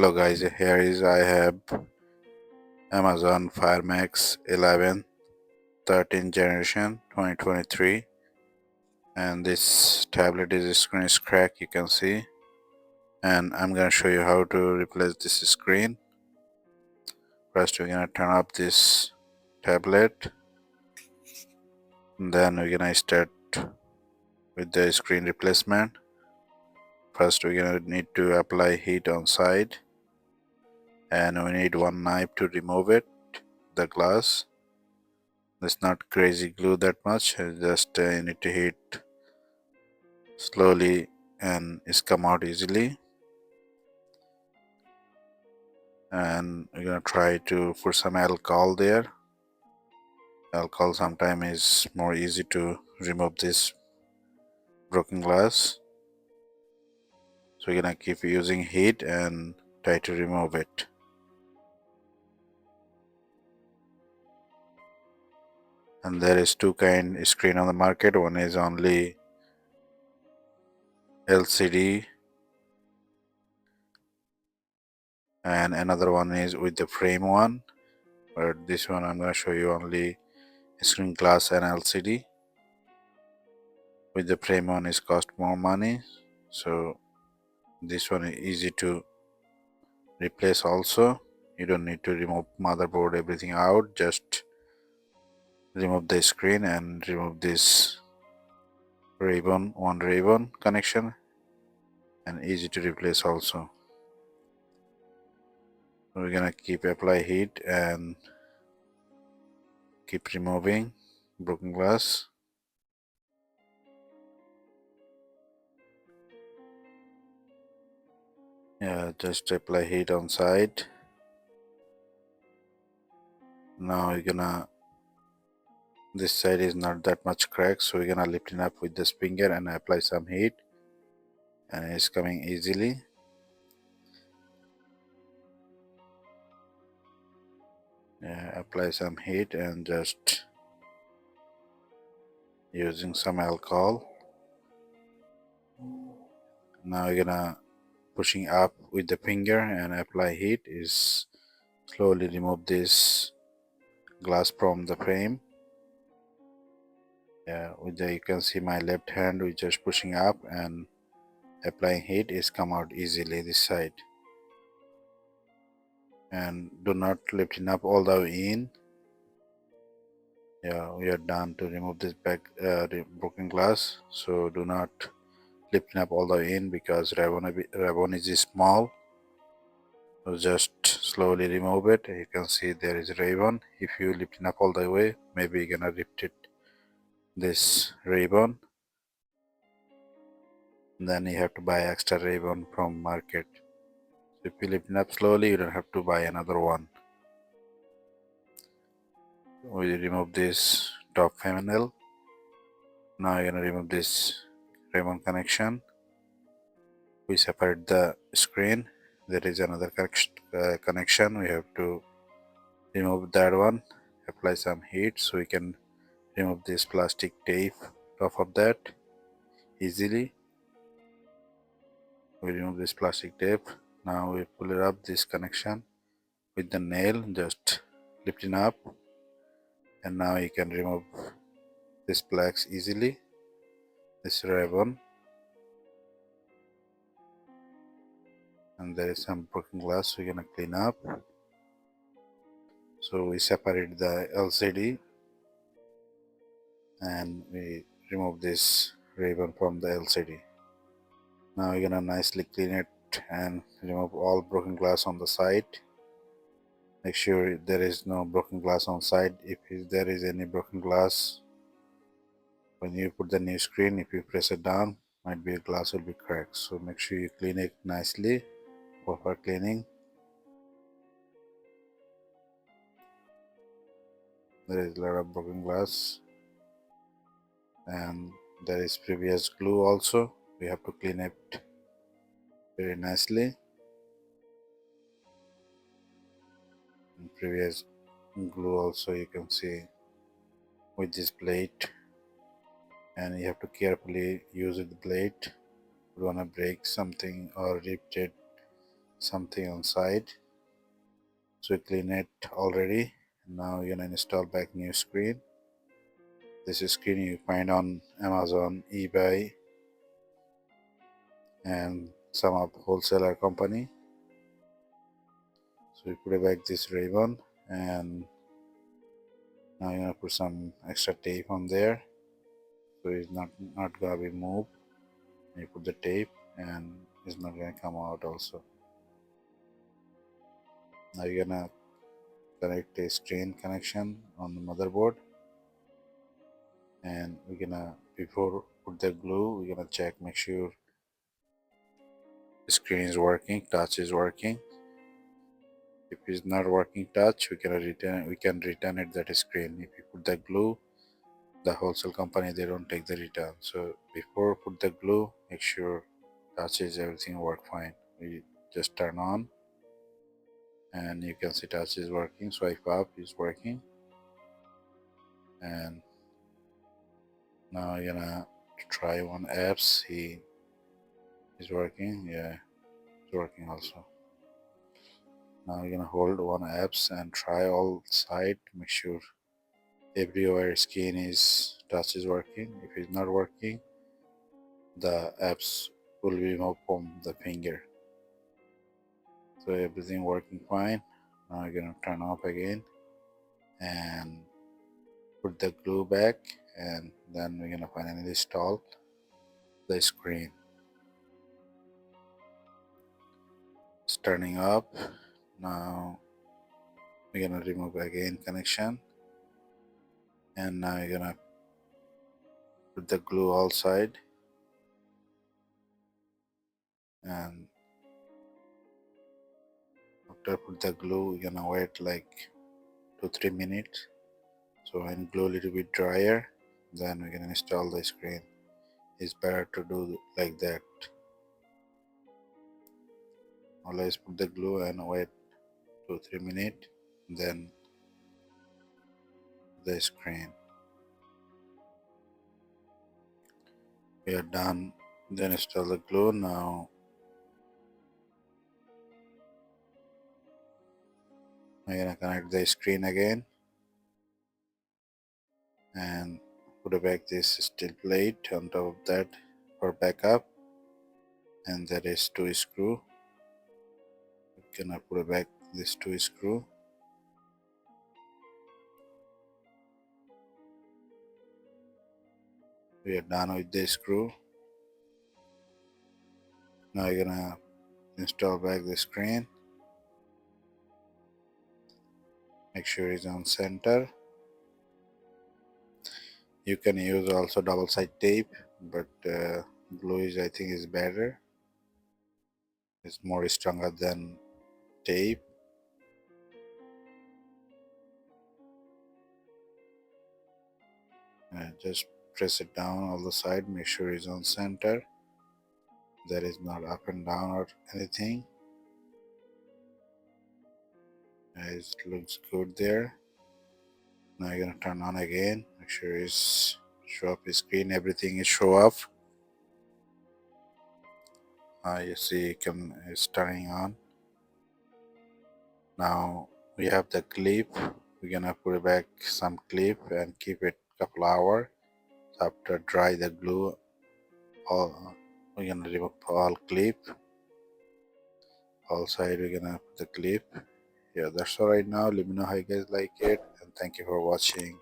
Hello guys, here is I have Amazon Fire Max 11 13th generation 2023, and this tablet is screen is cracked, you can see, and I'm gonna show you how to replace this screen. First we're gonna turn up this tablet, and then we're gonna start with the screen replacement. First we're gonna need to apply heat on side, and we need one knife to remove it, the glass. It's not crazy glue that much, just you need to heat slowly and it's come out easily. And we're gonna try to put some alcohol there. Alcohol sometimes is more easy to remove this broken glass. So we're gonna keep using heat and try to remove it. And there is two kind of screen on the market. One is only LCD and another one is with the frame one. But this one I'm gonna show you only screen glass and LCD. With the frame one is cost more money. So this one is easy to replace also. You don't need to remove motherboard everything out, just remove the screen and remove this ribbon connection, and easy to replace also. We're gonna keep apply heat and keep removing broken glass. Yeah, just apply heat on side. Now we're gonna, this side is not that much cracked, so we're gonna lift it up with this finger and apply some heat, and it's coming easily. Yeah, apply some heat and just using some alcohol. Now we're gonna pushing up with the finger and apply heat is slowly remove this glass from the frame. Yeah, with the, you can see my left hand, we just pushing up and applying heat is come out easily this side. And do not lift it up all the way in. Yeah, we are done to remove this back broken glass, so do not lift it up all the way in because ribbon is small. So just slowly remove it. You can see there is ribbon. If you lift it up all the way, maybe you're gonna lift it this ribbon. Then you have to buy extra ribbon from market. So if you lift it up slowly, you don't have to buy another one. We remove this top panel. Now you're gonna remove this ribbon connection. We separate the screen. There is another connection. We have to remove that one. Apply some heat so we can remove this plastic tape off of that easily. We remove this plastic tape. Now we pull it up this connection with the nail, just lifting up, and now you can remove this plugs easily, this ribbon. And there is some broken glass, we're gonna clean up. So we separate the LCD and we remove this ribbon from the LCD. Now we're gonna nicely clean it and remove all broken glass on the side. Make sure there is no broken glass on side. If there is any broken glass, when you put the new screen, if you press it down, might be a glass will be cracked. So make sure you clean it nicely. Proper cleaning. There is a lot of broken glass, and there is previous glue also. We have to clean it very nicely. And previous glue also you can see with this blade, and you have to carefully use the blade. You don't want to break something or rip it something on side. So we clean it already. Now you're gonna install back new screen. This is screen you find on Amazon, eBay, and some of wholesaler company. So we put it back this ribbon, and now you're gonna put some extra tape on there, so it's not gonna be moved. You put the tape, and it's not gonna come out also. Now you're gonna connect a screen connection on the motherboard, and we're gonna, before put the glue, we're gonna check, make sure the screen is working, touch is working. If it's not working touch, we can return it that screen. If you put the glue, the wholesale company, they don't take the return. So before put the glue, make sure touches everything work fine. We just turn on, and you can see touch is working, swipe up is working. And now you're gonna try one app, see is working. Yeah, it's working also. Now you're gonna hold one apps and try all side, make sure everywhere skin is touch is working. If it's not working, the apps will be moved from the finger. So everything working fine. Now you're gonna turn off again and put the glue back, and then we're gonna finally install the screen. It's turning up. Now we're gonna remove again connection, and now you're gonna put the glue all side, and after put the glue you're gonna wait like 2-3 minutes. So when glue a little bit drier, then we can install the screen. It's better to do like that. Always put the glue and wait 2-3 minutes, then the screen. We are done. Then install the glue. Now I'm gonna connect the screen again and put back this steel plate on top of that for backup, and there is 2 screw. We're gonna put back this 2 screw. We are done with the screw. Now you're gonna install back the screen. Make sure it's on center. You can use also double side tape, but glue is, I think, is better. It's more stronger than tape. Just press it down all the side. Make sure it's on center. That is not up and down or anything. It looks good there. Now you're gonna turn on again. Make sure it's show up the screen. Everything is show up. You see, it's turning on. Now we have the clip. We're gonna put back some clip and keep it couple hours. After dry the glue, all we're gonna remove all clip. All side we're gonna put the clip. Yeah, that's all right now. Let me know how you guys like it, and thank you for watching.